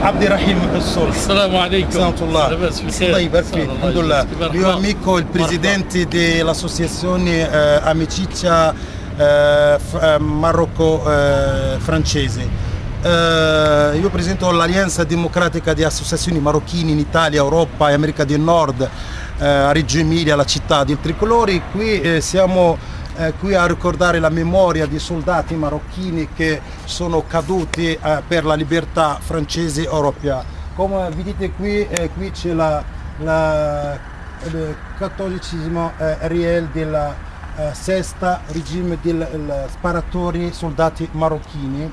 عبد الرحيم الصلح. السلام عليكم. ورحمة الله. لاباس بخير. الله يبارك فيك. الحمد لله. مرحبا. Io amico il presidente dell'associazione Amicizia Marocco-francese. Io presento l'Alleanza Democratica di Associazioni Marocchine in Italia, Europa e America del Nord, a Reggio Emilia, la città del Tricolore. Qui siamo qui a ricordare la memoria di soldati marocchini che sono caduti per la libertà francese e europea. Come vedete qui c'è il 14° riel della sesta regime del sparatori soldati marocchini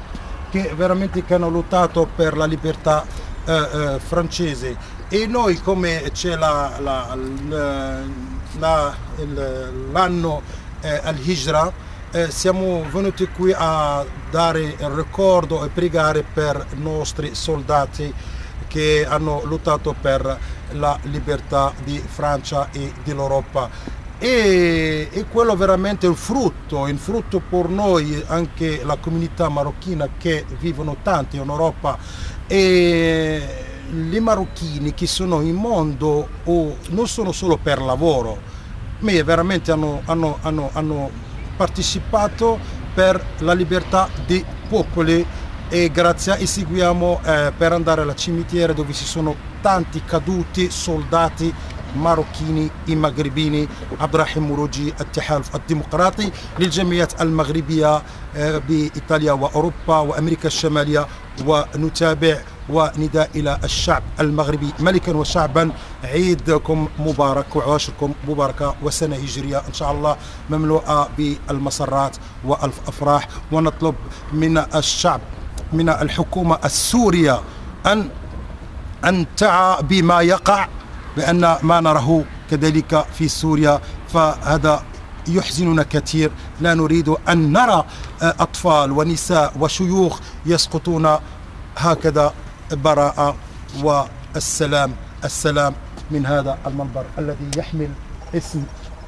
che veramente hanno lottato per la libertà francese. E noi, come c'è l'anno al-Hijra, siamo venuti qui a dare il ricordo e pregare per i nostri soldati che hanno lottato per la libertà di Francia e dell'Europa. E quello veramente è il frutto per noi, anche la comunità marocchina che vivono tanti in Europa, e i marocchini che sono in mondo non sono solo per lavoro, ma veramente hanno partecipato per la libertà dei popoli, e grazie e seguiamo per andare alla cimetiera dove ci sono tanti caduti soldati ماروكيني مغربيني. عبد الرحيم مروجي، التحالف الديمقراطي للجمعيات المغربية بإيطاليا وأوروبا وأمريكا الشمالية، ونتابع ونداء إلى الشعب المغربي ملكا وشعبا: عيدكم مبارك وعواشركم مباركة، وسنة هجرية إن شاء الله مملوءة بالمسرات والأفراح. ونطلب من الشعب، من الحكومة السورية أن تعى بما يقع، بأن ما نراه كذلك في سوريا فهذا يحزننا كثير. لا نريد أن نرى أطفال ونساء وشيوخ يسقطون هكذا براءة. والسلام من هذا المنبر الذي يحمل اسم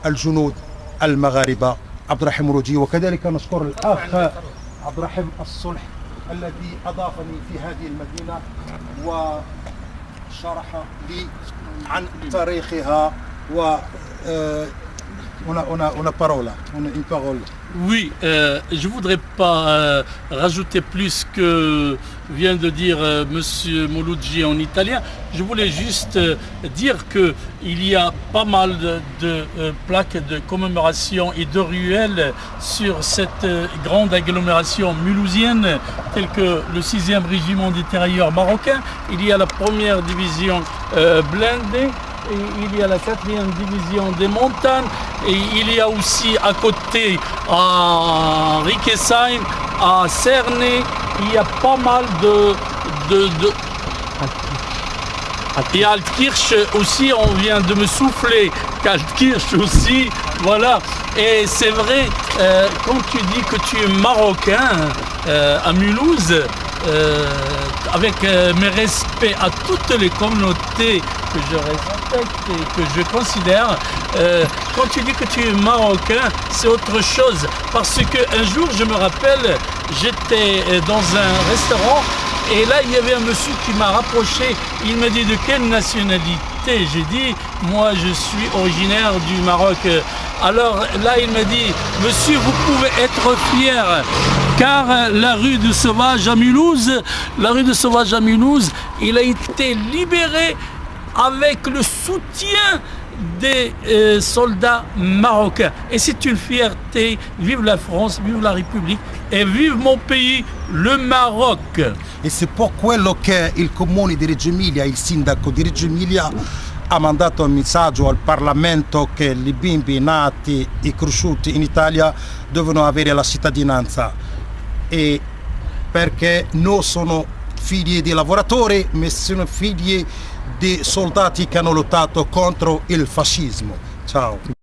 الجنود المغاربة عبد الرحيم مروجي. وكذلك نشكر الأخ عبد الرحيم الصلح الذي أضافني في هذه المدينة وشرح لي عن تاريخها. و on a parole, une parole. Oui, je voudrais pas rajouter plus que vient de dire Monsieur Mouloudji en italien. Je voulais juste dire que il y a pas mal de plaques de commémoration et de ruelles sur cette grande agglomération mulhousienne, telle que le 6e régiment des tirailleurs marocains. Il y a la 1re division blindée, et il y a la 4e division des montagnes, et il y a aussi à côté à Riquesheim, à Cernay, il y a pas mal et Altkirch aussi, on vient de me souffler qu'Altkirch aussi, voilà. Et c'est vrai, quand tu dis que tu es marocain à Mulhouse, avec mes respects à toutes les communautés que je respecte et que je considère, quand tu dis que tu es marocain, c'est autre chose. Parce qu'un jour, je me rappelle, j'étais dans un restaurant et là, il y avait un monsieur qui m'a rapproché. Il m'a dit: de quelle nationalité? J'ai dit: moi, je suis originaire du Maroc. Alors là, il m'a dit: monsieur, vous pouvez être fier, car la rue de Sauvage à Mulhouse, il a été libéré avec le soutien des soldats marocains. Et c'est une fierté. Vive la France, vive la République e vive mon pays, le Maroc. E se può quello che il comune di Reggio Emilia, il sindaco di Reggio Emilia, ha mandato un messaggio al Parlamento che i bimbi nati e cresciuti in Italia devono avere la cittadinanza, e perché non sono figli di lavoratori, ma sono figli di soldati che hanno lottato contro il fascismo. Ciao.